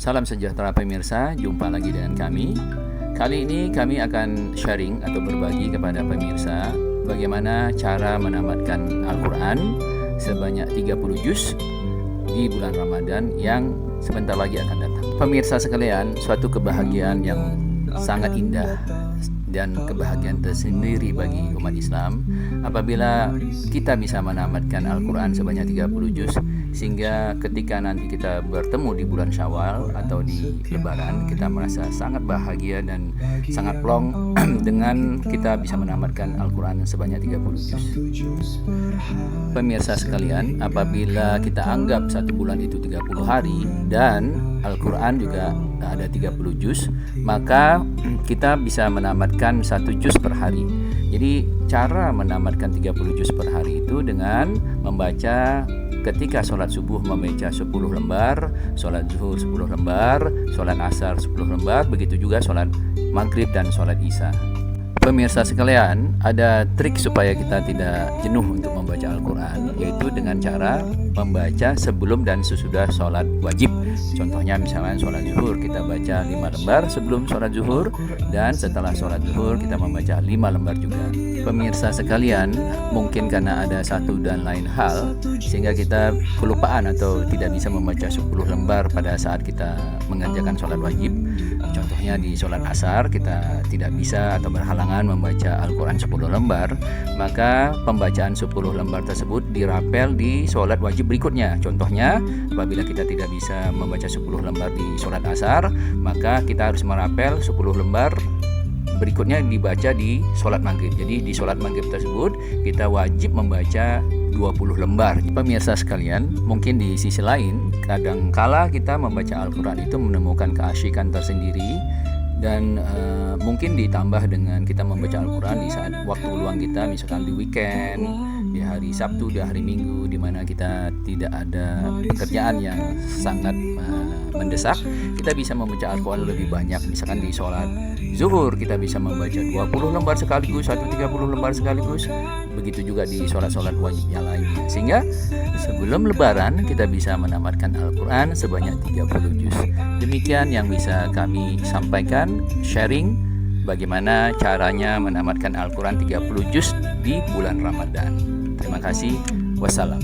Salam sejahtera pemirsa, jumpa lagi dengan kami. Kali ini kami akan sharing atau berbagi kepada pemirsa bagaimana cara menamatkan Al-Quran sebanyak 30 juz di bulan Ramadan yang sebentar lagi akan datang. Pemirsa sekalian, suatu kebahagiaan yang sangat indah dan kebahagiaan tersendiri bagi umat Islam apabila kita bisa menamatkan Al-Quran sebanyak 30 juz, sehingga ketika nanti kita bertemu di bulan Syawal atau di Lebaran, kita merasa sangat bahagia dan sangat plong dengan kita bisa menamatkan Al-Quran sebanyak 30 juz. Pemirsa sekalian, apabila kita anggap satu bulan itu 30 hari dan Al-Quran juga ada 30 juz, maka kita bisa menamatkan 1 juz per hari. Jadi cara menamatkan 30 juz per hari itu dengan membaca ketika sholat subuh membaca 10 lembar, sholat zuhur 10 lembar, sholat asar 10 lembar, begitu juga sholat maghrib dan sholat isya. Pemirsa sekalian, ada trik supaya kita tidak jenuh untuk membaca Al-Quran, yaitu dengan cara membaca sebelum dan sesudah sholat wajib. Contohnya misalnya sholat zuhur, kita baca 5 lembar sebelum sholat zuhur, dan setelah sholat zuhur kita membaca 5 lembar juga. Pemirsa sekalian, mungkin karena ada satu dan lain hal sehingga kita kelupaan atau tidak bisa membaca 10 lembar pada saat kita mengerjakan sholat wajib. Contohnya di sholat asar kita tidak bisa atau berhalangan membaca Al-Quran 10 lembar, maka pembacaan 10 lembar tersebut dirapel di sholat wajib berikutnya. Contohnya apabila kita tidak bisa membaca 10 lembar di sholat asar, maka kita harus merapel 10 lembar berikutnya dibaca di sholat maghrib. Jadi di sholat maghrib tersebut kita wajib membaca 20 lembar. Pemirsa sekalian, mungkin di sisi lain kadangkala kita membaca Al-Quran itu menemukan keasyikan tersendiri, dan mungkin ditambah dengan kita membaca Al-Quran di saat waktu luang kita, misalkan di weekend, di hari Sabtu, di hari Minggu, di mana kita tidak ada pekerjaan yang sangat mendesak, kita bisa membaca Al-Quran lebih banyak. Misalkan di sholat zuhur kita bisa membaca 20 lembar sekaligus atau 30 lembar sekaligus, begitu juga di sholat-sholat wajib yang lainnya, sehingga sebelum Lebaran kita bisa menamatkan Al-Quran sebanyak 30 juz. Demikian yang bisa kami sampaikan, sharing bagaimana caranya menamatkan Al-Quran 30 juz di bulan Ramadan. Terima kasih. Wassalam.